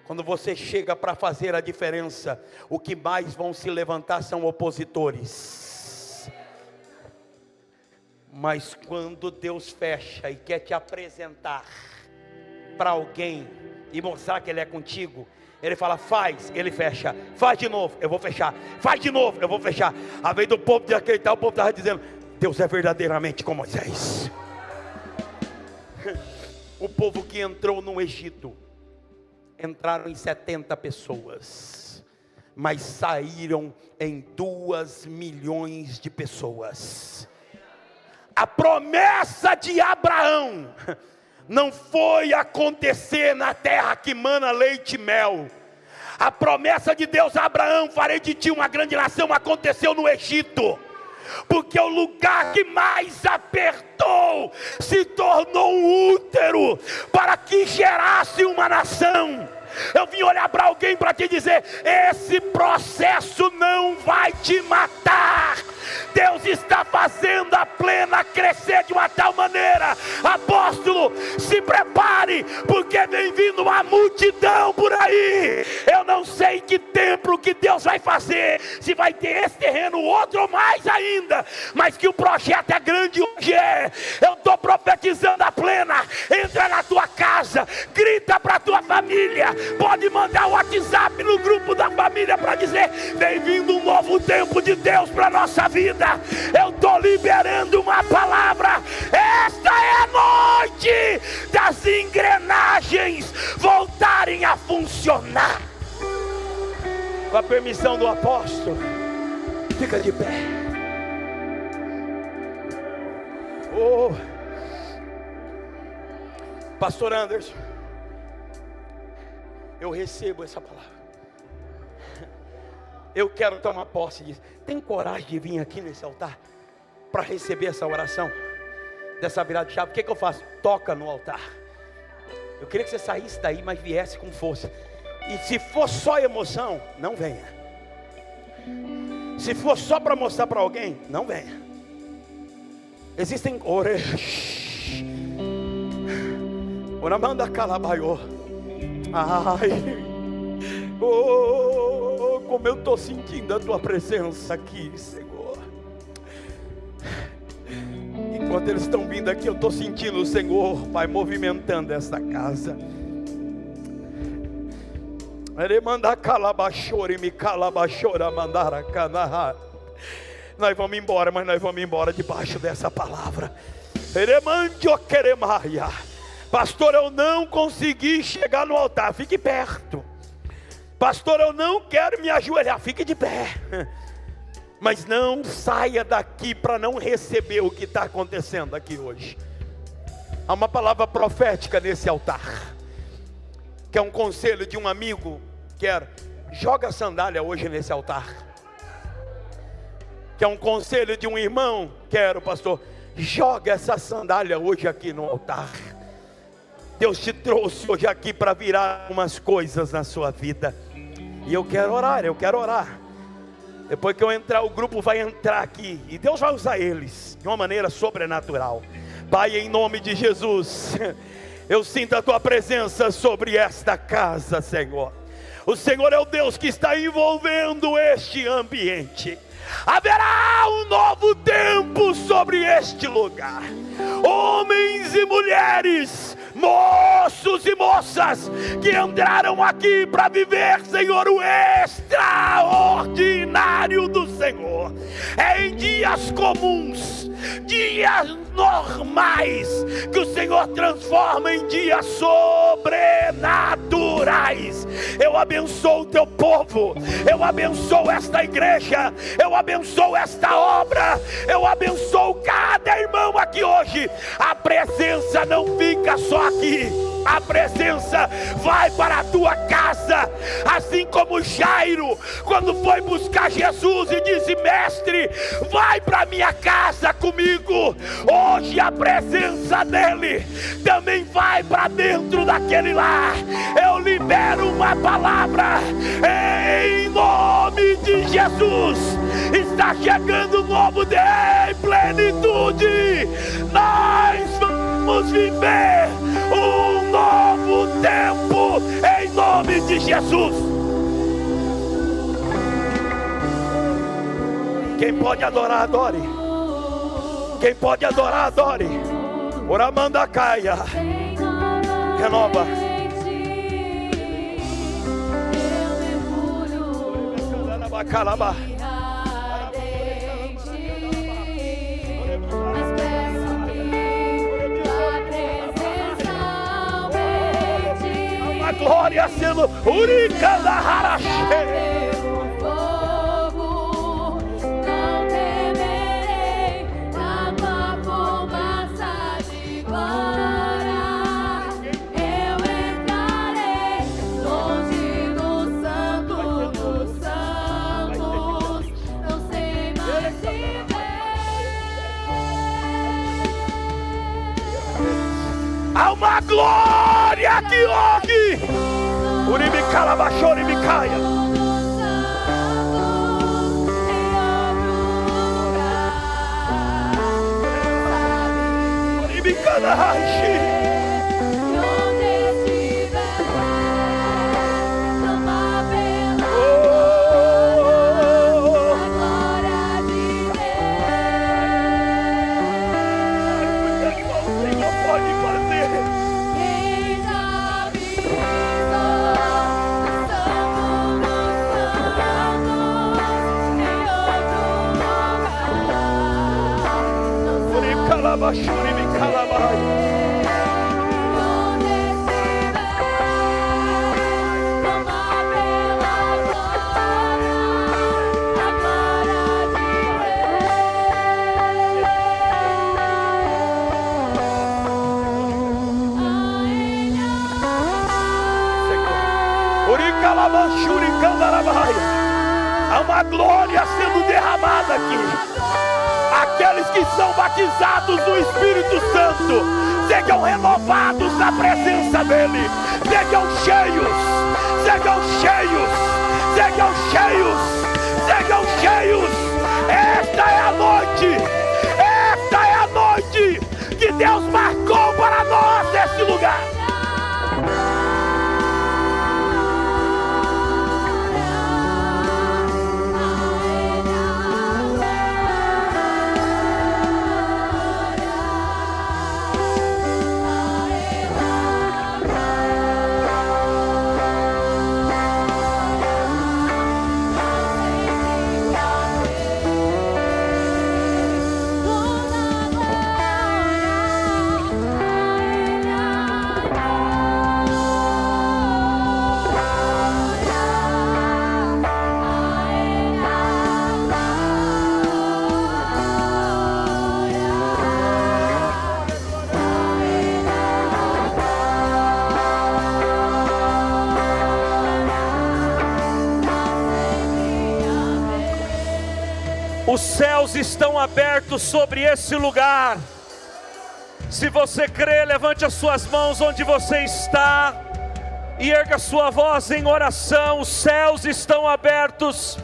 Quando você chega para fazer a diferença, o que mais vão se levantar são opositores. Mas quando Deus fecha e quer te apresentar para alguém e mostrar que Ele é contigo, Ele fala: faz, Ele fecha. Faz de novo, eu vou fechar. Faz de novo, eu vou fechar. A vez do povo de acreditar, o povo estava dizendo: Deus é verdadeiramente com Moisés. O povo que entrou no Egito, entraram em 70 pessoas, mas saíram em 2 milhões de pessoas. A promessa de Abraão não foi acontecer na terra que mana leite e mel. A promessa de Deus a Abraão: farei de ti uma grande nação, aconteceu no Egito. Porque o lugar que mais apertou se tornou um útero para que gerasse uma nação. Eu vim olhar para alguém para te dizer: esse processo não vai te matar. Deus está fazendo a plena crescer de uma tal maneira. Apóstolo, se prepare, porque vem vindo uma multidão por aí. Eu não sei que templo que Deus vai fazer, se vai ter esse terreno, outro ou mais ainda, mas que o projeto é grande hoje. Eu estou profetizando a plena. Entra na tua casa, grita para a tua família, pode mandar o WhatsApp no grupo da família para dizer: vem vindo um novo tempo de Deus para a nossa vida. Eu estou liberando uma palavra. Esta é a noite das engrenagens voltarem a funcionar. Com a permissão do apóstolo, fica de pé. Pastor Anderson, eu recebo essa palavra. Eu quero tomar posse disso. Tem coragem de vir aqui nesse altar para receber essa oração, dessa virada de chave? O que eu faço? Toca no altar. Eu queria que você saísse daí, mas viesse com força. E se for só emoção, não venha. Se for só para mostrar para alguém, não venha. Existem Oramanda calabaiô. Ai, como eu estou sentindo a tua presença aqui, Senhor. Enquanto eles estão vindo aqui, eu estou sentindo o Senhor, Pai, movimentando esta casa. Nós vamos embora, mas nós vamos embora debaixo dessa palavra. Pastor, eu não consegui chegar no altar. Fique perto. Pastor, eu não quero me ajoelhar. Fique de pé. Mas não saia daqui para não receber o que está acontecendo aqui hoje. Há uma palavra profética nesse altar, que é um conselho de um amigo, joga a sandália hoje nesse altar. Que é um conselho de um irmão, pastor, joga essa sandália hoje aqui no altar. Deus te trouxe hoje aqui para virar umas coisas na sua vida. E eu quero orar. Depois que eu entrar, o grupo vai entrar aqui. E Deus vai usar eles de uma maneira sobrenatural. Pai, em nome de Jesus, eu sinto a tua presença sobre esta casa, Senhor. O Senhor é o Deus que está envolvendo este ambiente. Haverá um novo tempo sobre este lugar. Homens e mulheres, moços e moças, que entraram aqui para viver, Senhor, o extraordinário do Senhor. É em dias comuns, dias normais, que o Senhor transforma em dias sobrenaturais. Eu abençoo o teu povo, eu abençoo esta igreja, eu abençoo esta obra, eu abençoo cada irmão aqui hoje. A presença não fica só aqui, a presença vai para a tua casa, assim como Jairo, quando foi buscar Jesus e disse: mestre, vai para minha casa comigo. Hoje a presença dele também vai para dentro daquele lar. Eu libero uma palavra em nome de Jesus. Está chegando um novo dia em plenitude. Nós vamos viver um novo tempo em nome de Jesus. Quem pode adorar, adore. Quem pode adorar, adore. Oramanda caia. Renova. Calaba. A glória sendo Urica da Harache. Há uma glória que ouve. Uribicala baixou, Uribicaia. Uribicala rachi. Há uma glória sendo derramada aqui. Aqueles que são batizados no Espírito Santo sejam renovados na presença dele. Sejam cheios, sejam cheios, sejam cheios, sejam cheios. Esta é a noite, esta é a noite que Deus marcou para nós nesse lugar. Os céus estão abertos sobre esse lugar. Se você crê, levante as suas mãos onde você está e erga sua voz em oração. Os céus estão abertos.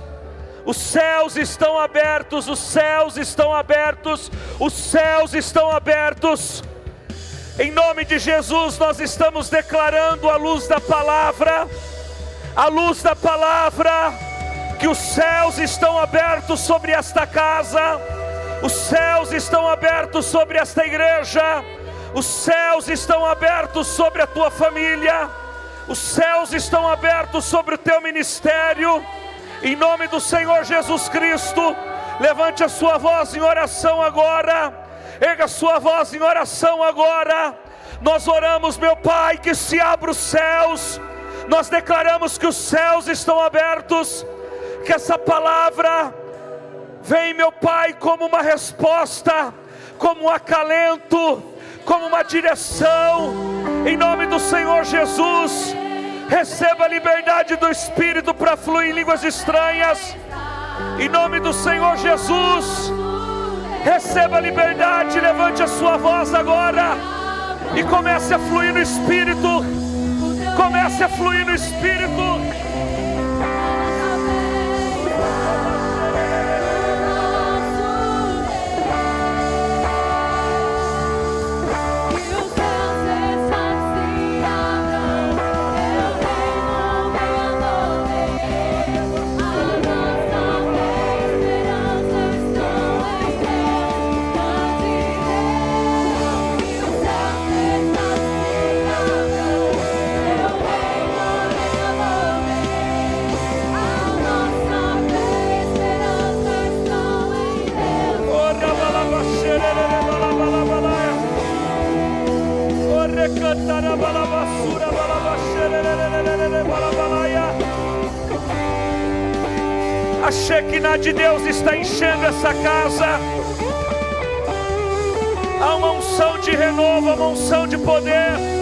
Os céus estão abertos. Os céus estão abertos. Os céus estão abertos. Em nome de Jesus, nós estamos declarando à luz da palavra, à luz da palavra, que os céus estão abertos sobre esta casa, os céus estão abertos sobre esta igreja, os céus estão abertos sobre a tua família, os céus estão abertos sobre o teu ministério. Em nome do Senhor Jesus Cristo, levante a sua voz em oração agora, erga a sua voz em oração agora. Nós oramos, meu Pai, que se abra os céus. Nós declaramos que os céus estão abertos, que essa palavra vem, meu Pai, como uma resposta, como um acalento, como uma direção. Em nome do Senhor Jesus, receba a liberdade do Espírito para fluir em línguas estranhas. Em nome do Senhor Jesus, receba a liberdade. Levante a sua voz agora e comece a fluir no Espírito. Comece a fluir no Espírito. A Shekinah de Deus está enchendo essa casa. Há uma unção de renovo, uma unção de poder.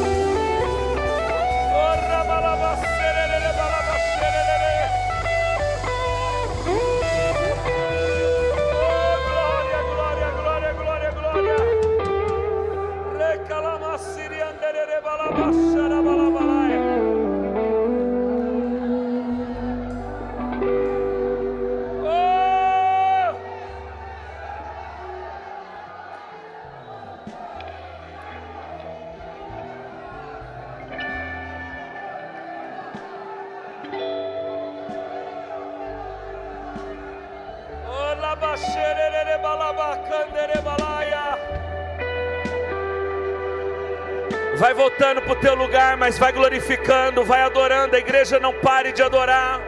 Vai voltando para o teu lugar, mas vai glorificando, vai adorando. A igreja não pare de adorar.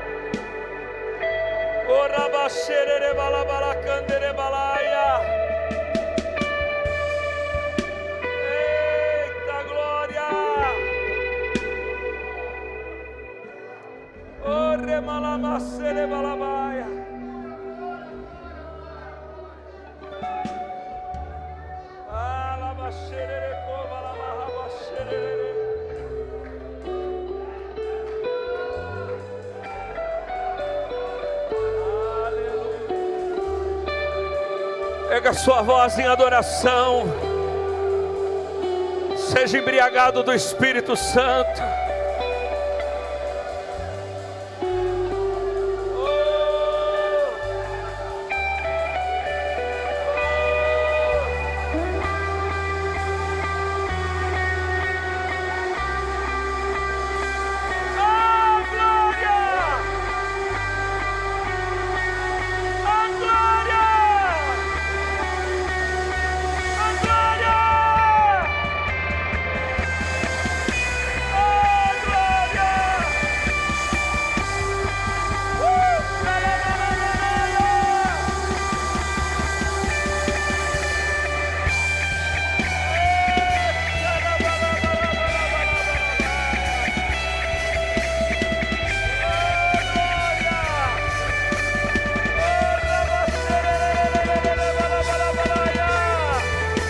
Eita glória! Pega a sua voz em adoração. Seja embriagado do Espírito Santo.